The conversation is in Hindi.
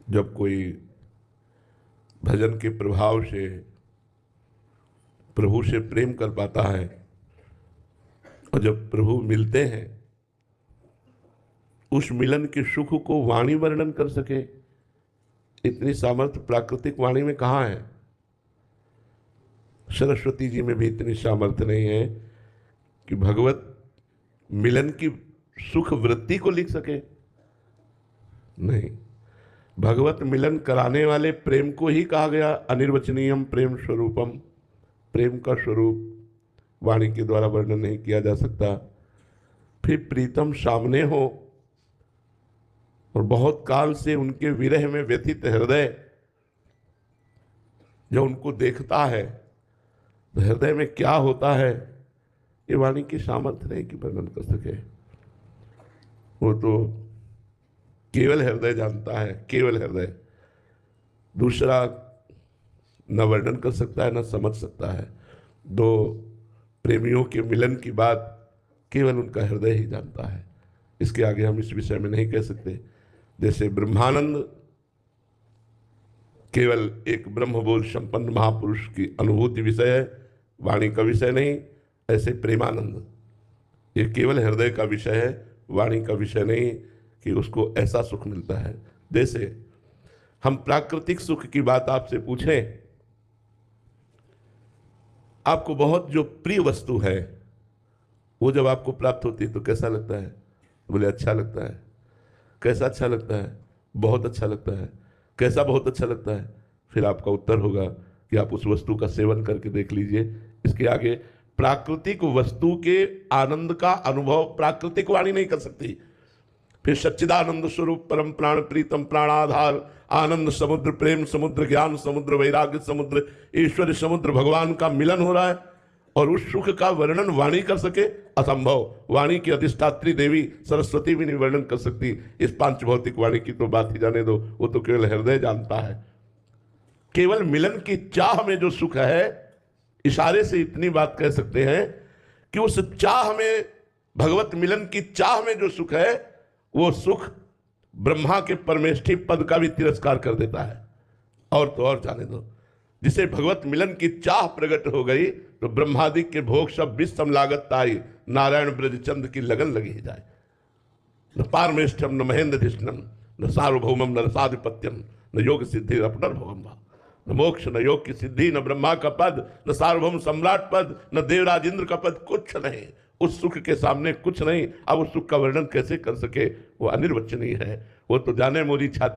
जब कोई भजन के प्रभाव से प्रभु से प्रेम कर पाता है और जब प्रभु मिलते हैं, उस मिलन के सुख को वाणी वर्णन कर सके, इतनी सामर्थ्य प्राकृतिक वाणी में कहाँ है। सरस्वती जी में भी इतनी सामर्थ्य नहीं है कि भगवत मिलन की सुख वृत्ति को लिख सके। नहीं, भगवत मिलन कराने वाले प्रेम को ही कहा गया अनिर्वचनीयम प्रेम स्वरूपम। प्रेम का स्वरूप वाणी के द्वारा वर्णन नहीं किया जा सकता। फिर प्रीतम सामने हो और बहुत काल से उनके विरह में व्यथित हृदय जब उनको देखता है तो हृदय में क्या होता है, ये वाणी की सामर्थ्य नहीं कि वर्णन कर सके। वो तो केवल हृदय जानता है, केवल हृदय। दूसरा न वर्णन कर सकता है, न समझ सकता है। दो प्रेमियों के मिलन की बात केवल उनका हृदय ही जानता है। इसके आगे हम इस विषय में नहीं कह सकते। जैसे ब्रह्मानंद केवल एक ब्रह्मबोध संपन्न महापुरुष की अनुभूति विषय है, वाणी का विषय नहीं, ऐसे प्रेमानंद ये केवल हृदय का विषय है, वाणी का विषय नहीं कि उसको ऐसा सुख मिलता है। जैसे हम प्राकृतिक सुख की बात आपसे पूछें, आपको बहुत जो प्रिय वस्तु है वो जब आपको प्राप्त होती है तो कैसा लगता है? बोले अच्छा लगता है। कैसा अच्छा लगता है? बहुत अच्छा लगता है। कैसा बहुत अच्छा लगता है? फिर आपका उत्तर होगा कि आप उस वस्तु का सेवन करके देख लीजिए। इसके आगे प्राकृतिक वस्तु के आनंद का अनुभव प्राकृतिक वाणी नहीं कर सकती। फिर सच्चिदानंद स्वरूप परम प्राण प्रीतम प्राणाधार आनंद समुद्र प्रेम समुद्र ज्ञान समुद्र वैराग्य समुद्र ईश्वर समुद्र भगवान का मिलन हो रहा है और उस सुख का वर्णन वाणी कर सके, असंभव। वाणी की अधिष्ठात्री देवी सरस्वती भी नहीं वर्णन कर सकती। इस पांच भौतिक वाणी की तो बात ही जाने दो, वो तो केवल हृदय जानता है। केवल मिलन की चाह में जो सुख है, इशारे से इतनी बात कह सकते हैं कि उस चाह में, भगवत मिलन की चाह में जो सुख है, वो सुख ब्रह्मा के परमेष्ठी पद का भी तिरस्कार कर देता है। और तो और जाने दो, जिसे भगवत मिलन की चाह प्रकट हो गई तो ब्रह्मादि के भोग सब विषम लागत ताई, नारायण ब्रजचंद की लगन लगी ही जाए। न पारमेष्ठम न महेंद्र धिष्णम न सार्वभौमम न रसाधिपत्यम न योग सिद्धि अपनर्भवम न मोक्ष न योग की सिद्धि न ब्रह्मा का पद न सार्वभौम सम्राट पद न देवराज इंद्र का पद, कुछ नहीं। उस सुख के सामने कुछ नहीं। अब उस सुख का वर्णन कैसे कर सके? वो अनिर्वचनीय है। वो तो जाने मोरी छाती